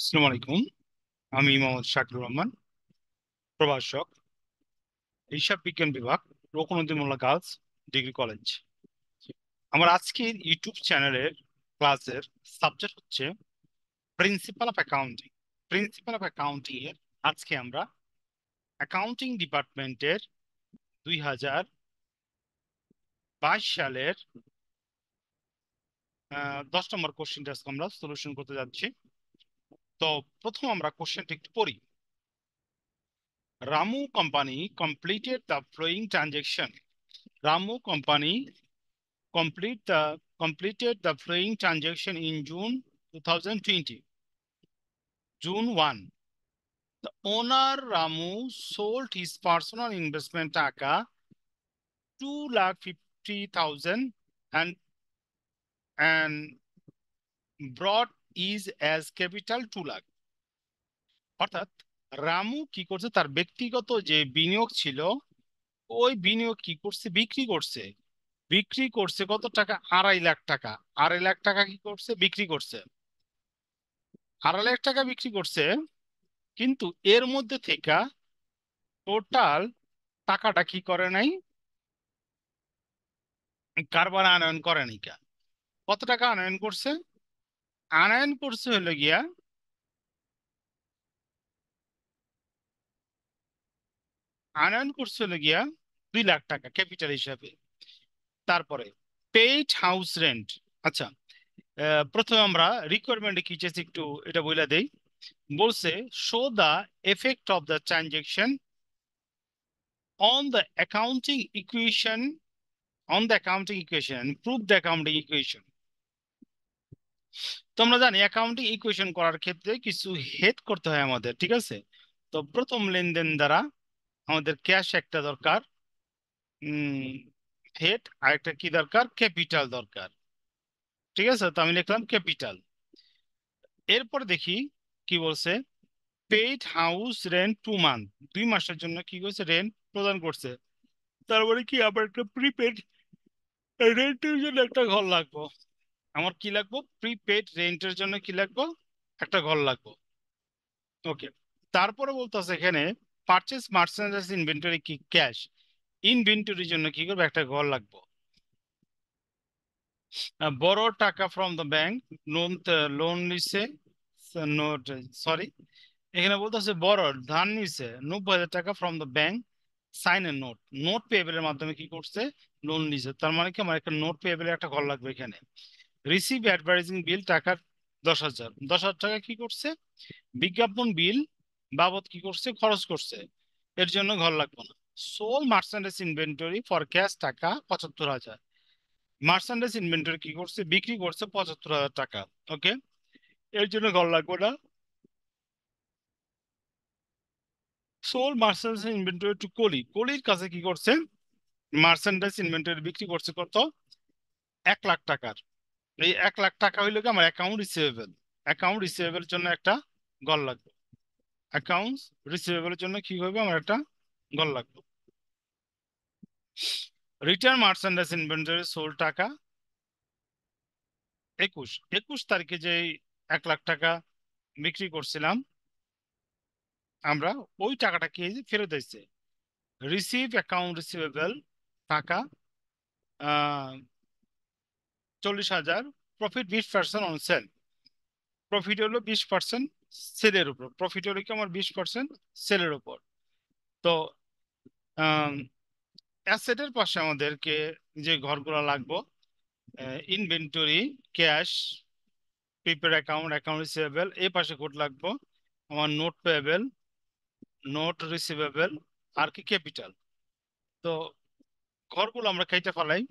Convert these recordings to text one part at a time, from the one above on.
আসসালামু আলাইকুম। আমি মোহাম্মদ শাকির রহমান, প্রভাষক, হিসাব বিজ্ঞান বিভাগ, রূপনদী মোল্লা গার্লস ডিগ্রি কলেজ। আমার আজকের ইউটিউব চ্যানেলের ক্লাসের সাবজেক্ট হচ্ছে principal of accounting. Principal of accounting এর আজকে আমরা অ্যাকাউন্টিং ডিপার্টমেন্টের 2022 সালের 10 নম্বর কোশ্চেনটা আজকে আমরা সলিউশন করতে যাচ্ছি। তো প্রথম আমরা কোশ্চেনটা একটু পড়ি। Ramu company completed the following transaction. Ramu Company completed the following transaction in June 2020. June 1. The owner Ramu sold his personal investment Taka 2,50,000 and brought is as capital 2 lakh. অর্থাৎ রামু কি করছে, তার ব্যক্তিগত যে বিনিয়োগ ছিল ওই বিনিয়োগ কি করছে, বিক্রি করছে। বিক্রি করছে কত টাকা? 2.5 লাখ টাকা। 2.5 লাখ টাকা কি করছে? বিক্রি করছে। 2.5 লাখ টাকা বিক্রি করছে, কিন্তু এর মধ্যে থেকে টোটাল টাকাটা কি করে নাই, কারবার আনয়ন করে নাই। কত টাকা আনয়ন করছে? আনয়ন করছে হলো গিয়া আনয়ন করছে হলো গিয়া 2 লাখ টাকা ক্যাপিটাল হিসাবে। তারপরে পেইড হাউস রেন্ট। আচ্ছা, প্রথমে আমরা রিকোয়ারমেন্টে কি চেয়েছি একটু এটা বলে দেই। বলছে show the effect of the transaction on the accounting equation prove the accounting equation. তোমরা জানি অ্যাকাউন্টিং ইকুয়েশন করার ক্ষেত্রে কিছু হেড করতে হয় আমাদের, ঠিক আছে? তো প্রথম লেনদেন দ্বারা আমাদের ক্যাশ একটা দরকার, হেড, আর একটা কি দরকার? ক্যাপিটাল দরকার। ঠিক আছে, তো আমি লিখলাম ক্যাপিটাল। এরপর দেখি কি বলছে। পেইড হাউস রেন্ট 2 মান্থ, 2 মাসের জন্য কি করছে? রেন্ট প্রদান করছে। তারপরে কি আবার একটা প্রিপেড রেন্টের জন্য একটা ঘর লাগবো। আমার কি লাগবো? প্রিপেড রেন্টের জন্য কি লাগবো? একটা ঘর লাগবো। ওকে। তারপরে বলতেছে এখানে পারচেজ মার্চেন্ডাইজ ইনভেন্টরি কি ক্যাশ। ইনভেন্টরির জন্য কি করবে? একটা ঘর লাগবে। বড় টাকা from the bank, loan loan নিছে, নোট, সরি, এখানে বলতেছে বড় ধার নিছে 90,000 টাকা from the bank, sign a note. Note পেয়েবলের মাধ্যমে কি করছে? লোন নিছে। তার মানে কি আমার একটা নোট পেয়েবলের একটা ঘর লাগবে এখানে। রিসিভ অ্যাডভার্টাইজিং বিল টাকা 10,000, 10,000 টাকা কি করছে? বিজ্ঞাপন বিল বাবদ কি করছে? খরচ করছে। এর জন্য ঘর লাগবে না। Sold merchandise inventory for cash টাকা 75,000। মার্চেন্ডাইজ ইনভেন্টরি কি করছে? বিক্রি করছে 75,000 টাকা। ওকে, এর জন্য ঘর লাগবে না। সোল মার্চেন্ডাইজ ইনভেন্টরি টু কলি, কলির কাছে কি করছে? মার্চেন্ডাইজ ইনভেন্টরি বিক্রি করছে কত? 1 লাখ টাকার। এই 1 লাখ টাকা হইলো কি আমার অ্যাকাউন্ট রিসিভেবল। অ্যাকাউন্ট রিসিভেবলের জন্য একটা ঘর লাগবে। অ্যাকাউন্ট রিসিভেবলের জন্য কি হবে? আমার একটা ঘর লাগবে। রিটার্ন মার্চেন্ডাইজ ইনভেন্টরি সোল টাকা 21, 21 তারিখে যে 1 লাখ টাকা বিক্রি করছিলাম আমরা, ওই টাকাটা কি ফেরত দিচ্ছে। রিসিভ অ্যাকাউন্ট রিসিভেবল টাকা 40,000। Profit 20% on sell. প্রফিট হলো 20% সেলের উপর। প্রফিট হলো কি আমার 20% সেলের উপর। তো অ্যাসেটের পাশে আমাদেরকে যে ঘরগুলো লাগবে, inventory, cash, prepaid account, account receivable, এই পাশে কোড লাগবে আমার নোট পেয়েবল, নোট রিসিভেবল, আর কি ক্যাপিটাল। তো ঘরগুলো আমরা কেটে ফেলাই।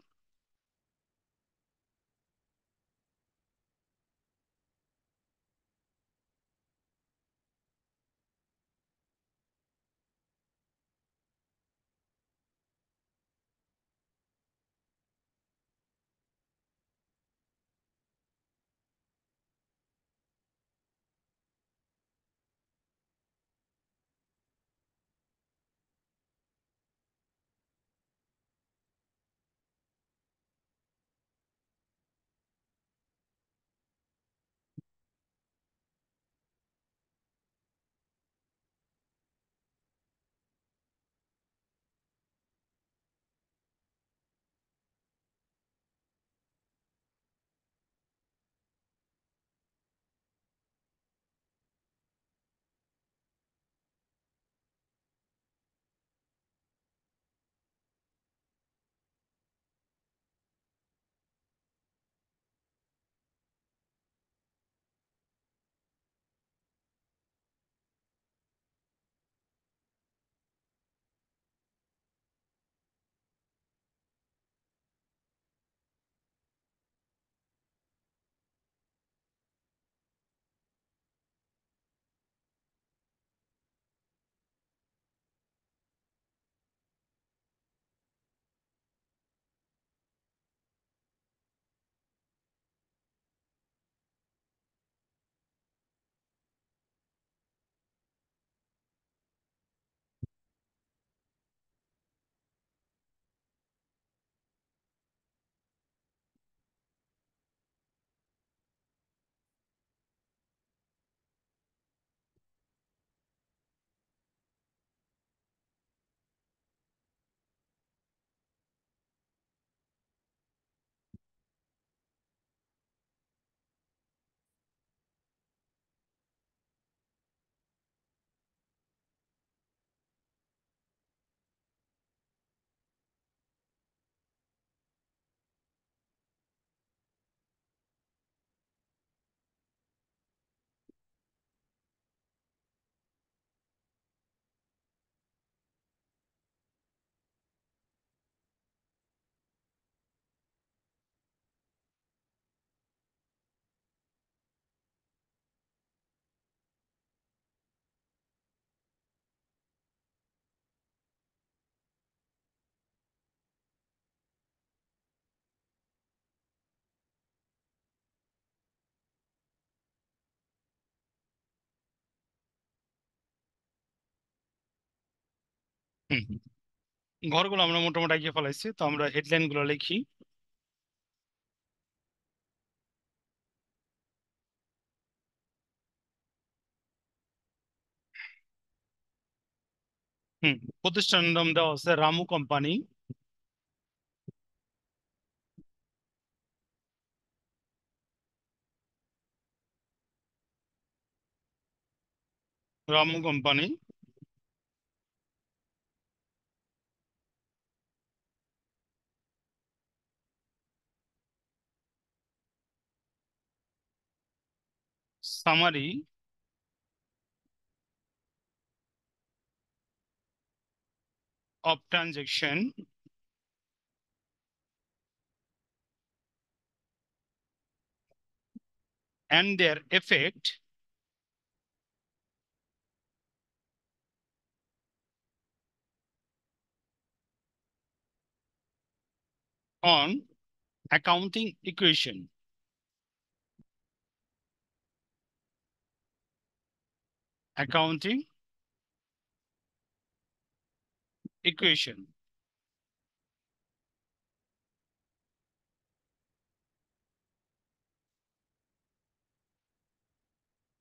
হুম, ঘরগুলো আমরা মোটামুটি আগে ফেলাইছি, তো আমরা হেডলাইন গুলো লিখি। হুম, প্রতিষ্ঠানের নাম দেওয়া আছে Ramu company. Ramu company. Summary of transaction and their effect on accounting equation. Accounting equation.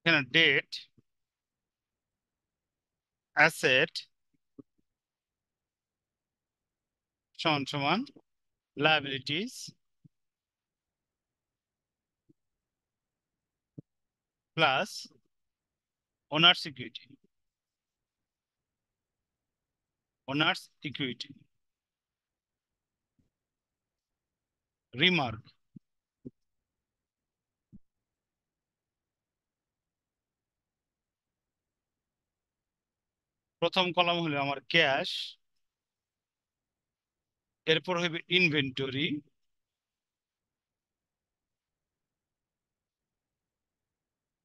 এখানে ডেট, অ্যাসেট সমান সমান liabilities plus owners equity. Owners equity. Remark, প্রথম কলাম হলো আমার ক্যাশ, এরপর হবে inventory,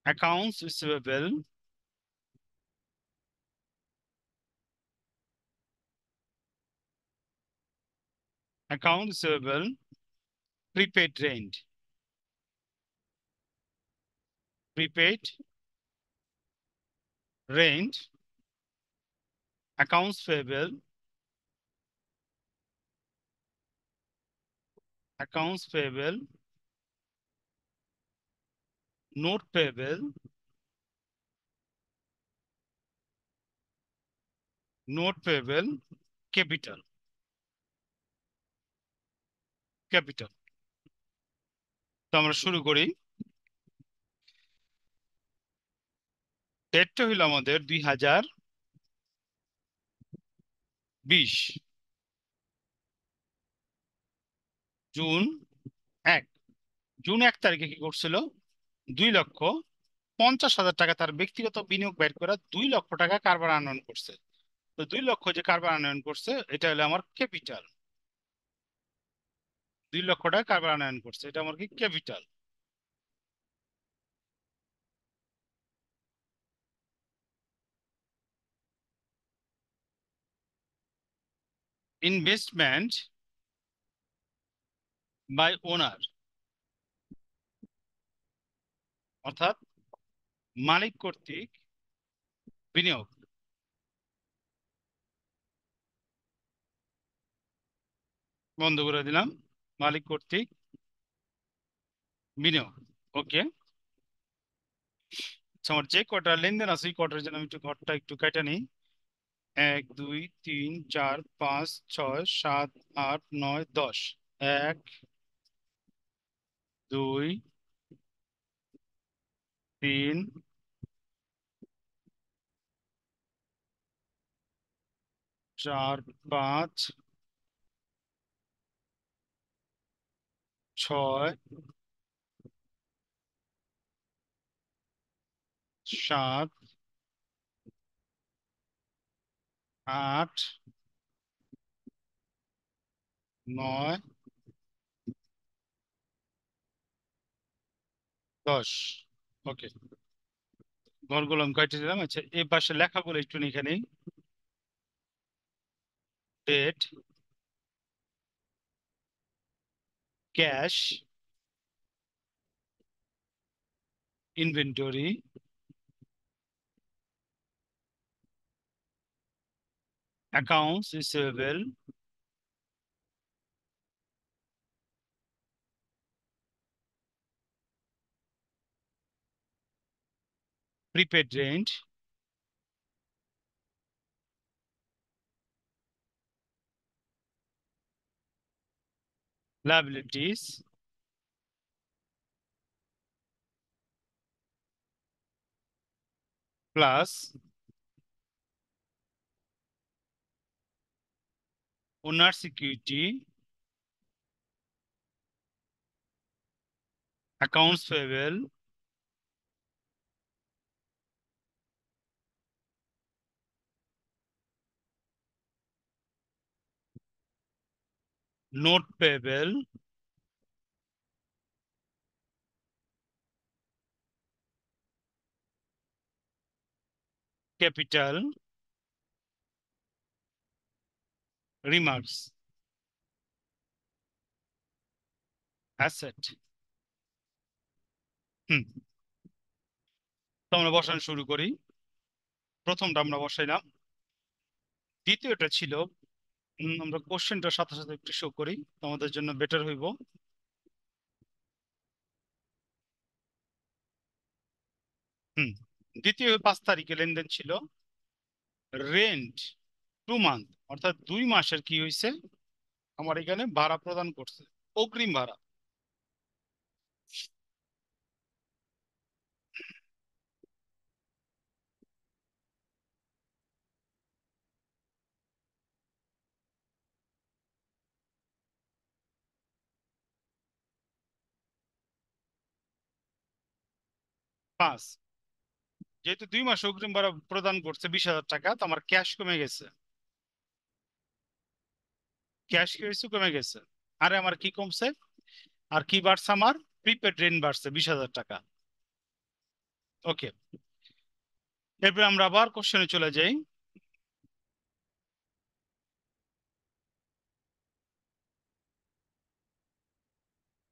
accounts receivable, account receivable, prepaid rent, prepaid rent, accounts payable, accounts payable, note payable, note payable, capital. Capital. তো আমরা শুরু করি। ডেটটা হইলো আমাদের 2020 জুন 1। জুন 1 তারিখে কি করছিল? 2,50,000 টাকা তার ব্যক্তিগত বিনিয়োগ বের করে 2 লক্ষ টাকা কারবার আনয়ন করছে। তো 2 লক্ষ যে কারবার আনয়ন করছে, এটা হলো আমার ক্যাপিটাল। 2 লক্ষ টাকা কারবার আনয়ন করছে, এটা আমার কি ক্যাপিটাল। ইনভেস্টমেন্ট বাই ওনার, অর্থাৎ মালিক কর্তৃক বিনিয়োগ। বন্ধ করে দিলাম, মালিক কর্তৃক বিনিয়োগ। ওকে। আমার যে কটা লেনদেন আছে এই কটার জন্য আমি একটু ঘরটা একটু কেটে নিই। 1 2 3 4 5 6 7 8 9 10। 2 3 4 5 6 7 8 9 10। ওকে, ঘরগুলো আমি কেটে দিলাম। আচ্ছা, এই পাশে লেখাগুলো একটু এখানে date, cash, inventory, accounts receivable, prepaid rent, liabilities, plus owner's equity, accounts payable, note payable, capital, remarks, asset. হুম, তো আমরা বসানো শুরু করি। প্রথমটা আমরা বসাইলাম, দ্বিতীয়টা ছিল আমরা কোশ্চেনটার সাথে সাথে একটু শো করি, তোমাদের জন্য বেটার হইব। হুম, দ্বিতীয় 5 তারিখে লেনদেন ছিল রেন্ট 2 মান্থ, অর্থাৎ 2 মাসের কি হয়েছে আমার এখানে ভাড়া প্রদান করছে, অগ্রিম ভাড়া। পাঁচ, যেহেতু 2 মাস অগ্রিম ভাড়া প্রদান করছে 20,000 টাকা, তো আমার ক্যাশ কমে গেছে। ক্যাশ কি হয়েছে? কমে গেছে। আরে আমার কি কমছে? আর কি বাড়ছে? আমার প্রিপেড রেন্ট বাড়ছে 20,000 টাকা। ওকে, এরপর আমরা আবার কোশ্চেনে চলে যাই।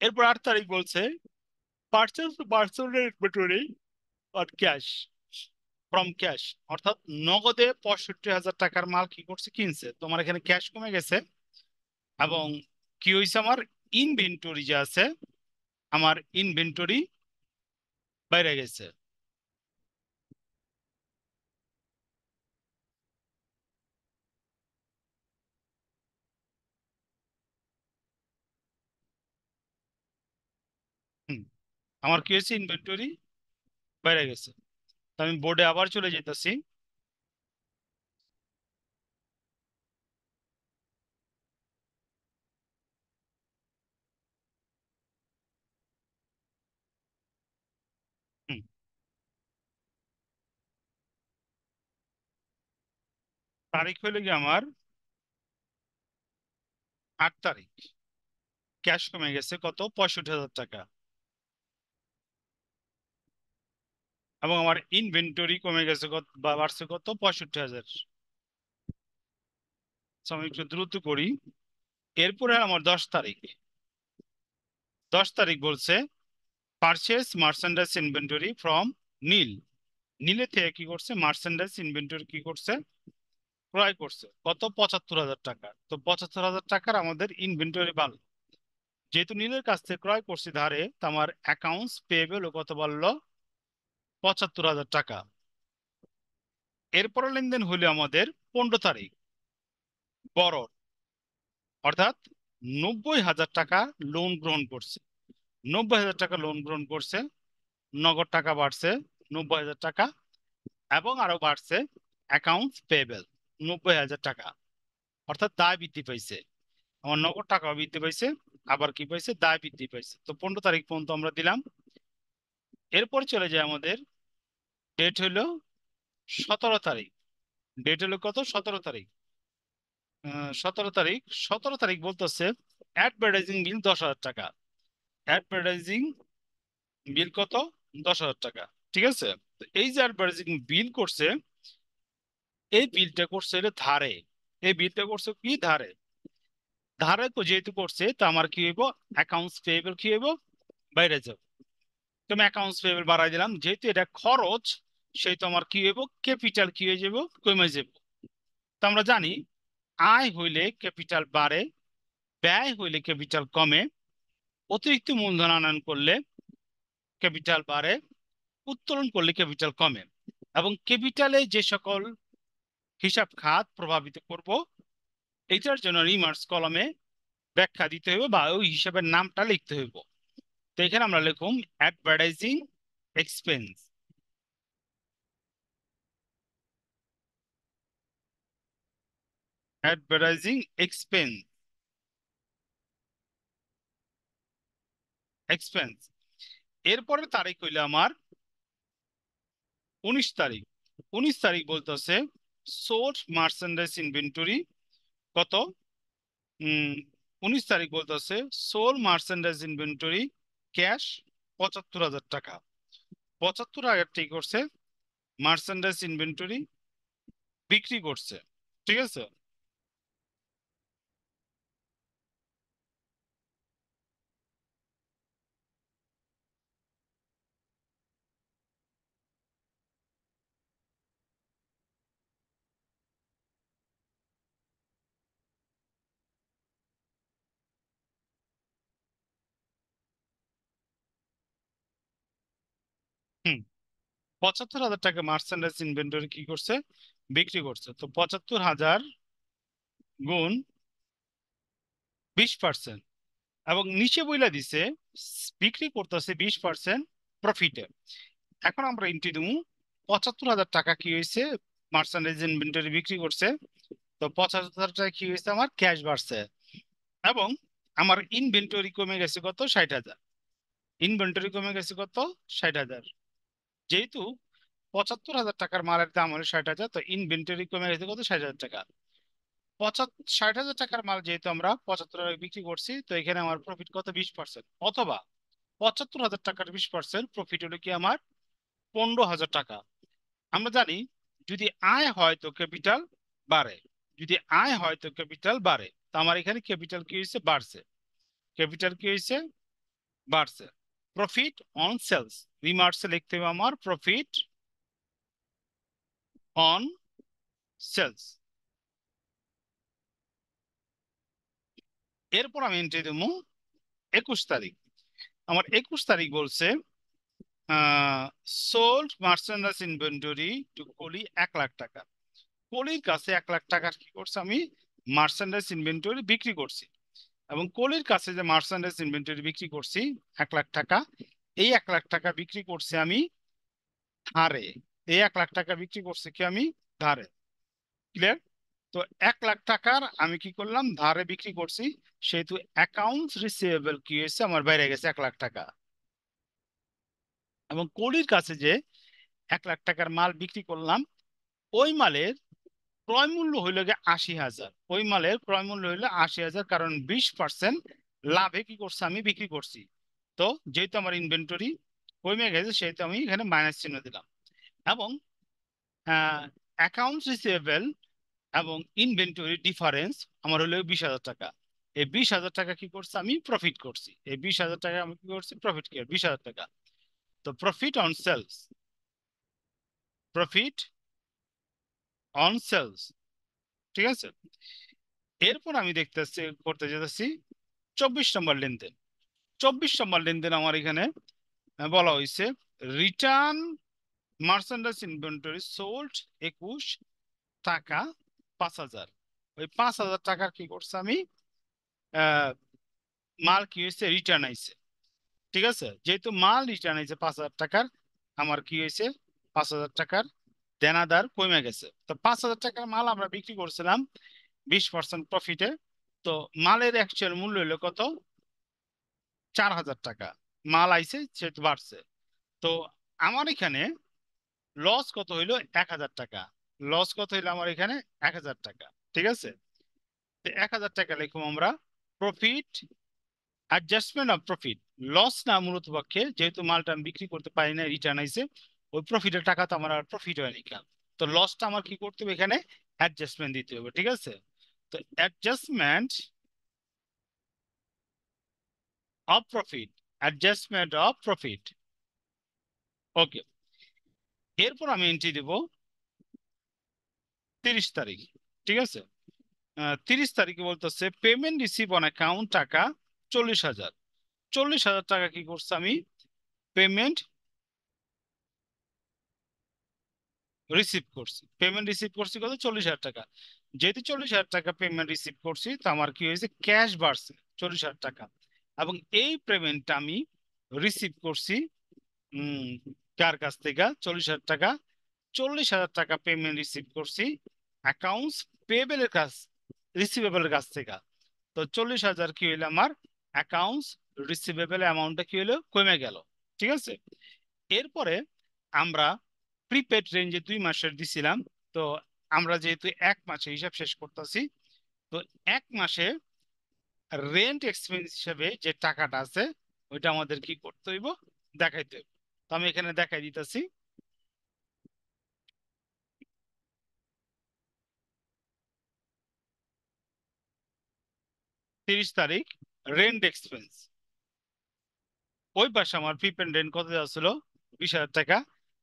এরপর 8 তারিখ বলছে পার্চেস পার্সোনাল ইনভেন্টরি আর ক্যাশ ফ্রম ক্যাশ, অর্থাৎ নগদে 65,000 টাকার মাল কি করছে? কিনছে। তোমার এখানে ক্যাশ কমে গেছে এবং কি হয়েছে? আমার ইনভেন্টরি যে আছে, আমার ইনভেন্টরি বাইরে গেছে। হুম, আমার কি হয়েছে? ইনভেন্টরি বাইরে গেছে। তো আমি বোর্ডে আবার চলে যেতেছি। হুম, তারিখ হইলে কি আমার 8 তারিখ, ক্যাশ কমে গেছে কত? 65,000 টাকা। এবং আমার ইনভেন্টরি কমে গেছে কত বা বাড়ছে কত? 65,000। আমি একটু দ্রুত করি। এরপরে আমার 10 তারিখ। 10 তারিখ বলছে পারচেস মার্চেন্ডাইজ ইনভেন্টরি ফ্রম নীল। নীলে থেকে কি করছে? মার্চেন্ডাইজ ইনভেন্টরি কি করছে? ক্রয় করছে। কত? 75,000 টাকা। তো 75,000 টাকার আমাদের ইনভেন্টরি বাড়লো। যেহেতু নীলের কাছ থেকে ক্রয় করছি ধারে, তো আমার অ্যাকাউন্টস পেয়েবল কত বাড়লো? 75,000 টাকা। এরপরে লেনদেন হলো আমাদের 15 তারিখ, বড়, অর্থাৎ 90,000 টাকা লোন গ্রহণ করছে। 90,000 টাকা লোন গ্রহণ করছে, নগদ টাকা বাড়ছে 90,000 টাকা, এবং আরো বাড়ছে অ্যাকাউন্টস পেয়েবল 90,000 টাকা, অর্থাৎ দায় বৃদ্ধি পাইছে। আমার নগদ টাকা বৃদ্ধি পাইছে, আবার কি পাইছে? দায় বৃদ্ধি পাইছে। তো 15 তারিখ পর্যন্ত আমরা দিলাম। এরপর চলে যায় আমাদের ডেট হলো 17 তারিখ। ডেট হলো কত? 17 তারিখ। 17 তারিখ। 17 তারিখ বলতেছে অ্যাডভার্টাইজিং বিল 10,000 টাকা। অ্যাডভার্টাইজিং বিল কত? 10,000 টাকা। ঠিক আছে, তো এই যে অ্যাডভার্টাইজিং বিল করছে, এই বিলটা করছে এটা ধারে। এই বিলটা করছে কি? ধারে। ধারে যেহেতু করছে, তো আমার কি হইব? অ্যাকাউন্টস পেয়েবল কি হইব? বাইরে যাব। তুমি অ্যাকাউন্টস পেয়েবল বাড়াই দিলাম, যেহেতু এটা খরচ, সেই তো আমার কি হইব? ক্যাপিটাল কি হয়ে যাব? কমে যাব। তো আমরা জানি আয় হইলে ক্যাপিটাল বাড়ে, ব্যয় হইলে ক্যাপিটাল কমে, অতিরিক্ত মূলধন আনয়ন করলে ক্যাপিটাল বাড়ে, উত্তোলন করলে ক্যাপিটাল কমে। এবং ক্যাপিটালে যে সকল হিসাব খাত প্রভাবিত করব, এটার জন্য রিমার্কস কলমে ব্যাখ্যা দিতে হইব বা ওই হিসাবের নামটা লিখতে হইব। তো এখানে আমরা লিখুম advertising expense. Advertising expense, expense. এরপরে তারিখ হইলো আমার 19 তারিখ। 19 তারিখ বলতেছে সোল্ড মার্চেন্ডাইজ ইনভেন্টরি কত? 19 তারিখ বলতেছে সোল মার্চেন্ডাইজ ইনভেন্টরি ক্যাশ 75,000 টাকা। 75,000 কি করছে? মার্চেন্ডাইজ ইনভেন্টরি বিক্রি করছে। ঠিক আছে। হুম, 75,000 টাকা মার্চেন্ডাইজ ইনভেন্টরি কি করছে? বিক্রি করছে। তো 75,000 গুণ 20%, এবং নিচে বইলা দিছে বিক্রি করতেছে 20% প্রফিটে। এখন আমরা এন্ট্রি দেবো 75,000 টাকা কি হয়েছে? মার্চেন্ডাইজ ইনভেন্টরি বিক্রি করছে। তো 75,000 টাকা কি হয়েছে? আমার ক্যাশ বাড়ছে। এবং আমার ইনভেন্টরি কমে গেছে কত? 60,000। ইনভেন্টরি কমে গেছে কত? 60,000। যেহেতু 75,000 টাকার মালের দাম হলো 60,000, তো ইনভেন্টরি কমে গেছে কত? 60,000 টাকা। 60,000 টাকার মাল যেহেতু আমরা 75 টাকায় বিক্রি করছি, তো এখানে আমার প্রফিট কত? 20%। অথবা 75,000 টাকার 20% প্রফিট হলো কি আমার 15,000 টাকা। আমরা জানি যদি আয় হয় তো ক্যাপিটাল বাড়ে, যদি আয় হয় তো ক্যাপিটাল বাড়ে। তো আমার এখানে ক্যাপিটাল কি হয়েছে? বাড়ছে। ক্যাপিটাল কি হয়েছে? বাড়ছে। প্রফিট অন সেলস, রিমার্কসে লিখতে হবে আমার প্রফিট অন সেলস। এরপর আমি এন্ট্রি দেবো 21 তারিখ। আমার 21 তারিখ বলছে সোল্ড মার্চেন্ডাইজ ইনভেন্টরি টু কলি 1,00,000 টাকা। কলির কাছে 1,00,000 টাকার কি করছে? আমি মার্চেন্ডাইজ ইনভেন্টরি বিক্রি করছি। এবং কলির কাছে যে মার্চেন্ডাইজ ইনভেন্টরি বিক্রি করছি 1,00,000 টাকা, এই 1,00,000 টাকা বিক্রি করছি আমি ধারে। এই 1,00,000 টাকা বিক্রি করছি কি আমি ধারে। ক্লিয়ার? তো 1,00,000 টাকার আমি কি করলাম? ধারে বিক্রি করছি। সেহেতু অ্যাকাউন্টস রিসিভেবল কি হয়েছে? আমার বাইরে গেছে 1,00,000 টাকা। এবং কলির কাছে যে 1,00,000 টাকার মাল বিক্রি করলাম, ওই মালের ক্রয় মূল্য হইল গিয়ে 80,000। ওই মালের ক্রয় মূল্য হইলো 80,000, কারণ 20% লাভে কি করছে? আমি বিক্রি করছি। তো যেহেতু আমার ইনভেন্টরি কমে গেছে, সেহেতু আমি এখানে মাইনাস চিহ্ন দিলাম। এবং অ্যাকাউন্টস রিসিভেবল এবং ইনভেন্টরি ডিফারেন্স আমার হলো 20,000 টাকা। এই 20,000 টাকা কি করছে? আমি প্রফিট করছি। এই 20,000 টাকা আমি কি করছি? প্রফিট কি? 20,000 টাকা। তো profit on sales, profit on sales. ঠিক আছে। এরপর আমি দেখতেছি, করতে যেতেছি 24 নম্বর লেনদেন। 24 নম্বর লেনদেন আমার এখানে বলা হয়েছে রিটার্ন মার্চেন্ডাইজ ইনভেন্টরি সোল্ড 21 টাকা 5,000। ওই 5,000 টাকার কি করছে? আমি আহ, মাল কি হয়েছে? রিটার্ন আইছে। ঠিক আছে। যেহেতু মাল রিটার্ন আইছে 5,000 টাকার, আমার কি হয়েছে? 5,000 টাকার দেনাদার কমে গেছে। তো 5,000 টাকার মাল আমরা বিক্রি করছিলাম 20% প্রফিটে। তো মালের অ্যাকচুয়াল মূল্য হলো কত? 4,000 টাকা। মাল আইছে সেহেতু বাড়ছে। তো আমার এখানে লস কত হইলো? 1,000 টাকা। লস কত হইলো আমার এখানে? 1,000 টাকা। ঠিক আছে। তো 1,000 টাকা লিখবো আমরা profit, adjustment of profit. Loss না মূলত পক্ষে, যেহেতু মালটা আমি বিক্রি করতে পারি না, রিটার্ন আইছে, ওই প্রফিটের টাকা তো আমার আর প্রফিট হয়নি কেন। তো লসটা আমার কি করতে হবে? এখানে অ্যাডজাস্টমেন্ট দিতে হবে। ঠিক আছে। তো adjustment of profit, adjustment of profit. Okay. এরপর আমি এন্ট্রি দেব 30 তারিখ। ঠিক আছে। 30 তারিখে বলতেছে পেমেন্ট রিসিভ অন অ্যাকাউন্ট টাকা 40,000। 40,000 টাকা কি করছে আমি পেমেন্ট রিসিভ করছি। পেমেন্ট রিসিভ করছি কত 40,000 টাকা। যেহেতু 40,000 টাকা পেমেন্ট রিসিভ করছি তো আমার কি হয়েছে ক্যাশ বাড়ছে 40,000 টাকা। এবং এই পেমেন্টটা আমি রিসিভ করছি উম কার কাছ থেকে 40,000 টাকা। 40,000 টাকা পেমেন্ট রিসিভ করছি অ্যাকাউন্টস পেয়েবলের কাছ রিসিভেবলের কাছ থেকে। তো 40,000 কি হইলো আমার অ্যাকাউন্টস রিসিভেবল অ্যামাউন্টটা কি হলো কমে গেল। ঠিক আছে। এরপরে আমরা প্রিপেড রেঞ্জে 2 মাসের দিছিলাম। তো আমরা যেহেতু 1 মাসে হিসাব শেষ করতেছি তো 1 মাসে রেন্ট এক্সপেন্স হিসেবে যে টাকাটা আছে ওইটা আমাদের কি করতে হইব দেখাইতে হইব। তো আমি এখানে দেখাই দিতেছি। 30 তারিখ রেন্ট এক্সপেন্স ওই পাশে আমার প্রিপেড রেন্ট কত দেওয়া ছিল 20,000 টাকা।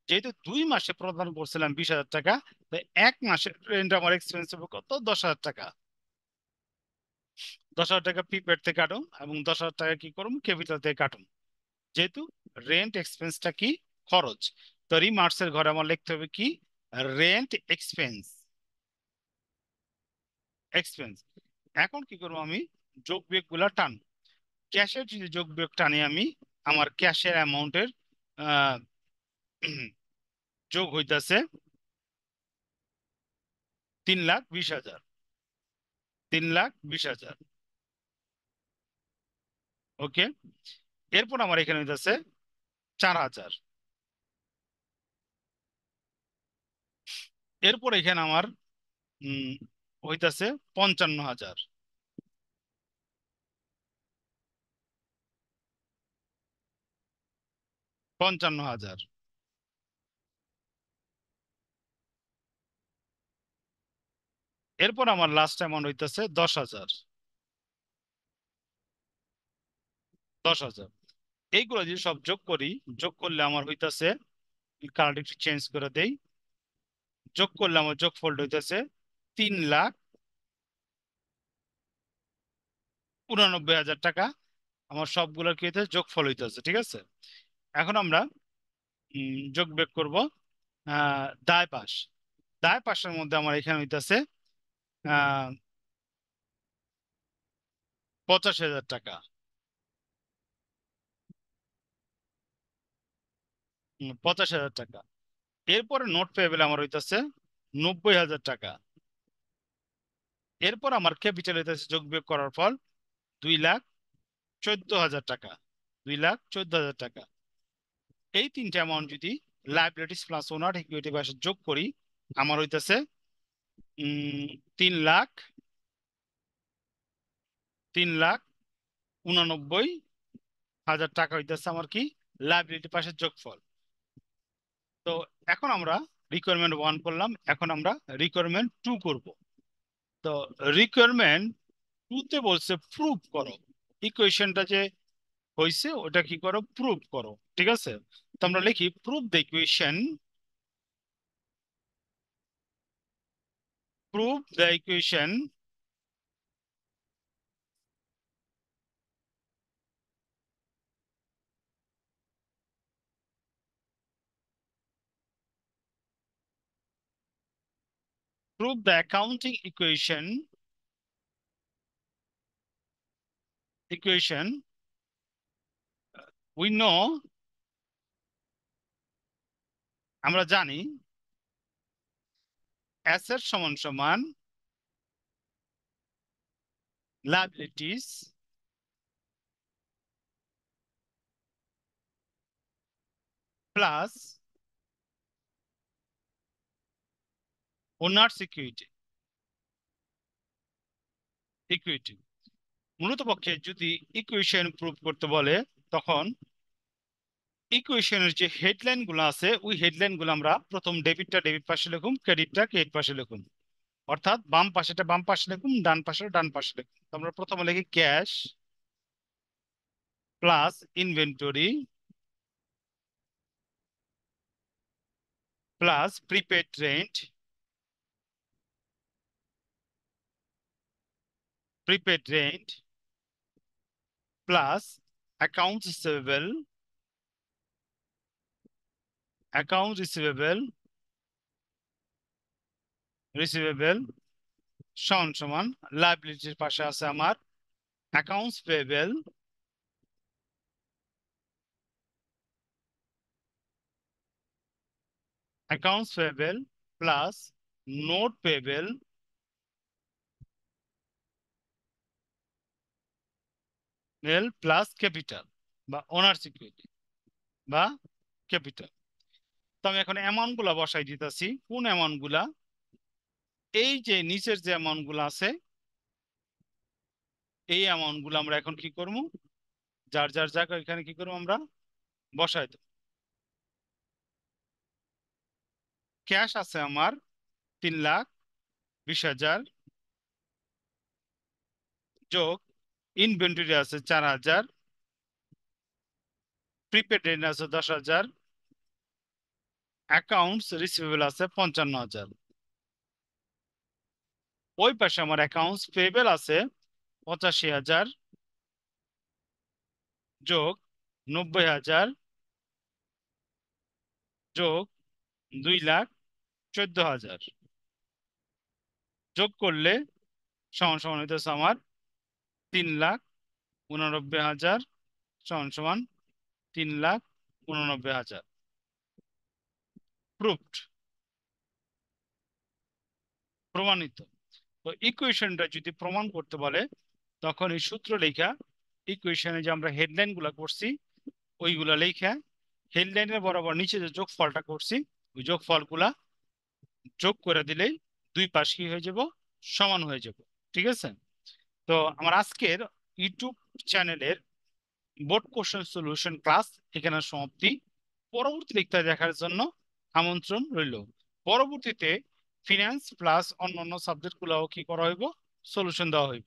যেহেতু 2 মাসে প্রদান করছিলাম 20,000 টাকা তো 1 মাসের রেন্ট আমার এক্সপেন্স হবে কত 10,000 টাকা। 10,000 টাকা প্রিপেড থেকে কাটুম এবং 10,000 টাকা কি করুম ক্যাপিটাল থেকে কাটুম। যেহেতু রেন্ট এক্সপেন্সটা কি খরচ। তো রিমার্কস এর ঘরে আমার লিখতে হবে কি রেন্ট এক্সপেন্স এক্সপেন্স। এখন কি করবো আমি যোগ বিয়োগ গুলা টান। ক্যাশের যদি যোগ বিয়োগ টানি আমি আমার ক্যাশের অ্যামাউন্টের আহ যোগ হইতাছে 3,20,000। 3,20,000। ওকে। এরপর আমার এখানে হইতাছে 4,000। এরপর এখানে আমার উম হইতাছে 55,000। 55,000। এরপর আমার লাস্ট অ্যামাউন্ট হইতাছে 10,000। 10,000। এইগুলো যদি সব যোগ করি যোগ করলে আমার হইতাছে কার্ড একটু চেঞ্জ করে দেই। যোগ করলে আমার যোগফল হইতাছে 3,99,000 টাকা। আমার সবগুলোর কি হইতেছে যোগফল হইতেছে। ঠিক আছে। এখন আমরা যোগ বিয়োগ করব দায় পাশ। দায় পাশের মধ্যে আমার এখানে হইতেছে 85,000 টাকা। 85,000 টাকা। এরপরে নোট পেয়েবল আমার হইতেছে 90,000 টাকা। এরপর আমার ক্যাপিটাল হইতেছে যোগ বিয়োগ করার ফল 2,14,000 টাকা। 2,14,000 টাকা। এই তিনটা অ্যামাউন্ট যদি লাইবিলিটিস প্লাস ওনার ইকুইটি পাশে যোগ করি আমার হইতেছে 3,89,000 টাকা হইতেছে আমার কি লাইবিলিটি পাশের যোগফল। তো এখন আমরা রিকোয়ারমেন্ট 1 করলাম। এখন আমরা রিকোয়ারমেন্ট 2 করব। তো রিকোয়ারমেন্ট 2 তে বলছে প্রুভ করো ইকুয়েশনটা যে হয়েছে ওটা কি করো প্রুভ করো। ঠিক আছে। তো আমরা লিখি prove the equation. Prove the equation prove the accounting equation we know আমরা জানি অ্যাসেট সমান সমান liabilities plus owners equity. Equity মূলত পক্ষে যদি ইকুয়েশন প্রুভ করতে বলে তখন ইকুয়েশনের যে হেডলাইন গুলো আছে ওই হেডলাইন গুলো আমরা প্রথম ডেবিটটা ডেবিট পাশে লিখুম ক্রেডিটটা ক্রেডিট পাশে লিখুম। অর্থাৎ বাম পাশেটা বাম পাশে লিখুম ডান পাশে ডান পাশে লিখুম। তো আমরা প্রথমে লিখি cash plus inventory plus prepaid rent prepaid rent plus accounts receivable সমান সমান লাইবিলিটির পাশে আছে আমার accounts payable plus note payable plus capital বা ওনার সিকিউরিটি বা ক্যাপিটাল। তো আমি এখন অ্যামাউন্ট গুলা বসাই দিতেছি। কোন অ্যামাউন্ট গুলা? এই যে নিচের যে অ্যামাউন্ট গুলো আছে এই অ্যামাউন্ট গুলো আমরা এখন কি করব, যার যার জায়গা এখানে কি করবো আমরা বসাই দেব। ক্যাশ আছে আমার 3,20,000 যোগ ইনভেন্টরি আছে 4,000, প্রিপেড রেন্ট আছে 10,000, অ্যাকাউন্টস রিসিভেবল আছে 55,000। ওই পাশে আমার অ্যাকাউন্টস পেয়েবল আছে 85,000 যোগ 90,000 যোগ 2,14,000 যোগ করলে সমান সমান হইতেছে আমার 3,89,000 সমান সমান 3,89,000। প্রুভড, প্রমাণিত। তো ইকুয়েশনটা যদি প্রমাণ করতে বলে তখন এই সূত্র লেখা ইকুয়েশনে যে আমরা হেডলাইন গুলা করছি ওইগুলা লেখা হেডলাইনের বরাবর নিচে যে যোগফলটা করছি ওই যোগফলগুলা যোগ করে দিলেই দুই পাশ কি হয়ে যাব, সমান হয়ে যাব। ঠিক আছে? তো আমার আজকের ইউটিউব চ্যানেলের বোর্ড কোশ্চেন সলিউশন ক্লাস এখানে সমাপ্তি। পরবর্তী লেকচার দেখার জন্য আমন্ত্রণ রইল। পরবর্তীতে ফিনান্স প্লাস অন্যান্য সাবজেক্ট গুলাও কি করা হইব, সলিউশন দেওয়া হইব।